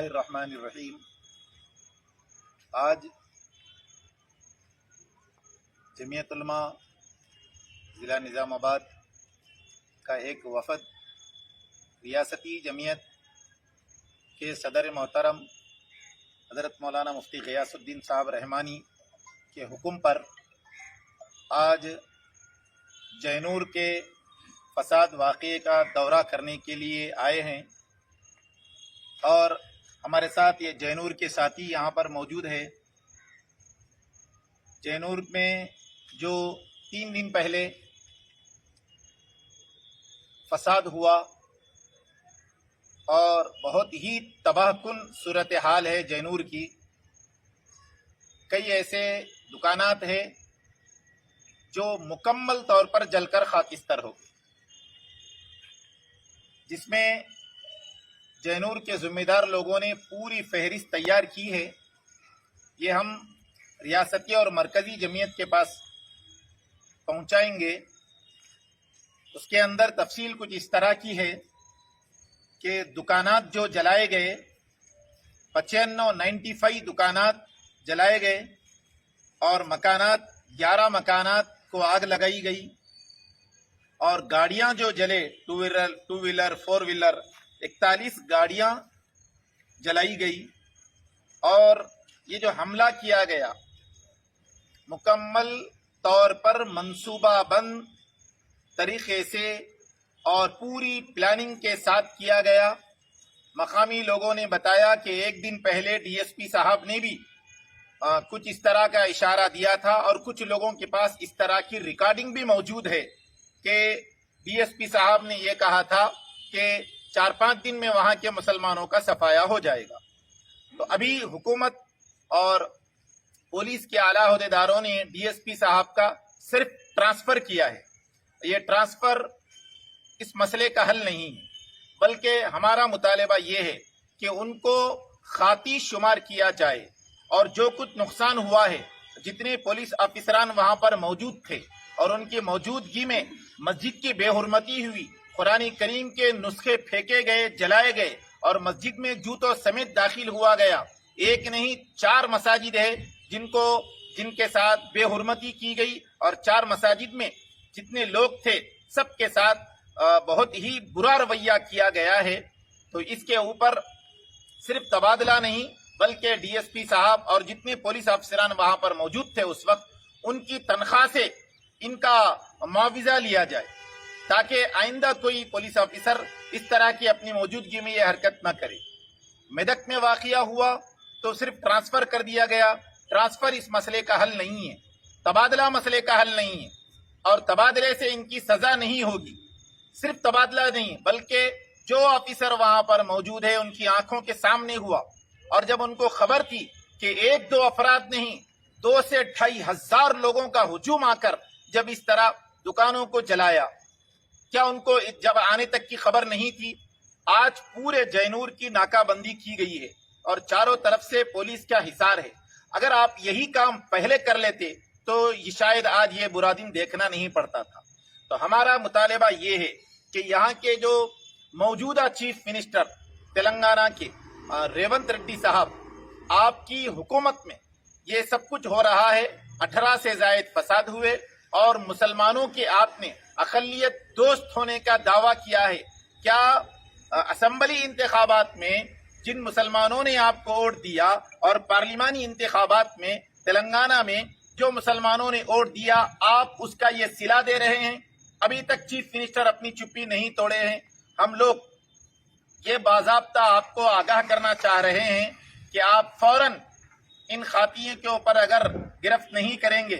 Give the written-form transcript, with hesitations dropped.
اللہ الرحمن الرحیم۔ آج جمعیت علماء ضلع نظام آباد کا ایک وفد ریاستی جمعیت کے صدر محترم حضرت مولانا مفتی غیاث الدین صاحب رحمانی کے حکم پر آج جینور کے فساد واقعے کا دورہ کرنے کے لیے آئے ہیں، اور ہمارے ساتھ یہ جینور کے ساتھی یہاں پر موجود ہے۔ جینور میں جو 3 دن پہلے فساد ہوا اور بہت ہی تباہ کن صورتحال ہے جینور کی۔ کئی ایسے دکانات ہیں جو مکمل طور پر جل کر خاکستر ہو گئے، جس میں جینور کے ذمہ دار لوگوں نے پوری فہرست تیار کی ہے۔ یہ ہم ریاستی اور مرکزی جمعیت کے پاس پہنچائیں گے۔ اس کے اندر تفصیل کچھ اس طرح کی ہے کہ دکانات جو جلائے گئے 95 دکانات جلائے گئے، اور مکانات 11 مکانات کو آگ لگائی گئی، اور گاڑیاں جو جلے 2 ویلر 4 ویلر 41 گاڑیاں جلائی گئی۔ اور یہ جو حملہ کیا گیا مکمل طور پر منصوبہ بند طریقے سے اور پوری پلاننگ کے ساتھ کیا گیا۔ مقامی لوگوں نے بتایا کہ ایک دن پہلے ڈی ایس پی صاحب نے بھی کچھ اس طرح کا اشارہ دیا تھا، اور کچھ لوگوں کے پاس اس طرح کی ریکارڈنگ بھی موجود ہے کہ ڈی ایس پی صاحب نے یہ کہا تھا کہ 4-5 دن میں وہاں کے مسلمانوں کا صفایا ہو جائے گا۔ تو ابھی حکومت اور پولیس کے اعلیٰ عہدیداروں نے ڈی ایس پی صاحب کا صرف ٹرانسفر کیا ہے۔ یہ ٹرانسفر اس مسئلے کا حل نہیں ہے، بلکہ ہمارا مطالبہ یہ ہے کہ ان کو خاطی شمار کیا جائے، اور جو کچھ نقصان ہوا ہے، جتنے پولیس افسران وہاں پر موجود تھے اور ان کی موجودگی میں مسجد کی بے حرمتی ہوئی، قرآن کریم کے نسخے پھینکے گئے، جلائے گئے، اور مسجد میں جوتوں سمیت داخل ہوا گیا۔ ایک نہیں 4 مساجد ہے جن کے ساتھ بے حرمتی کی گئی، اور 4 مساجد میں جتنے لوگ تھے سب کے ساتھ بہت ہی برا رویہ کیا گیا ہے۔ تو اس کے اوپر صرف تبادلہ نہیں، بلکہ ڈی ایس پی صاحب اور جتنے پولیس افسران وہاں پر موجود تھے اس وقت، ان کی تنخواہ سے ان کا معاوضہ لیا جائے، تاکہ آئندہ کوئی پولیس افسر اس طرح کی اپنی موجودگی میں یہ حرکت نہ کرے۔ میدک میں واقعہ ہوا تو صرف ٹرانسفر کر دیا گیا۔ ٹرانسفر اس مسئلے کا حل نہیں ہے، تبادلہ مسئلے کا حل نہیں ہے، اور تبادلے سے ان کی سزا نہیں ہوگی۔ صرف تبادلہ نہیں، بلکہ جو آفیسر وہاں پر موجود ہے ان کی آنکھوں کے سامنے ہوا، اور جب ان کو خبر تھی کہ 1-2 افراد نہیں 2 سے 2,500 لوگوں کا ہجوم آ کر جب اس طرح دکانوں کو جلایا، کیا ان کو جب آنے تک کی خبر نہیں تھی؟ آج پورے جینور کی ناکہ بندی کی گئی ہے، اور چاروں طرف سے پولیس کا حصار ہے۔ اگر آپ یہی کام پہلے کر لیتے تو شاید آج یہ برا دن دیکھنا نہیں پڑتا تھا۔ تو ہمارا مطالبہ یہ ہے کہ یہاں کے جو موجودہ چیف منسٹر تلنگانہ کے ریونت ریڈی صاحب، آپ کی حکومت میں یہ سب کچھ ہو رہا ہے، 18 سے زائد فساد ہوئے، اور مسلمانوں کے آپ نے اقلیت دوست ہونے کا دعویٰ کیا ہے۔ کیا اسمبلی انتخابات میں جن مسلمانوں نے آپ کو ووٹ دیا، اور پارلیمانی انتخابات میں تلنگانہ میں جو مسلمانوں نے ووٹ دیا، آپ اس کا یہ صلہ دے رہے ہیں؟ ابھی تک چیف منسٹر اپنی چپی نہیں توڑے ہیں۔ ہم لوگ یہ باضابطہ آپ کو آگاہ کرنا چاہ رہے ہیں کہ آپ فوراً ان خاطیوں کے اوپر اگر گرفت نہیں کریں گے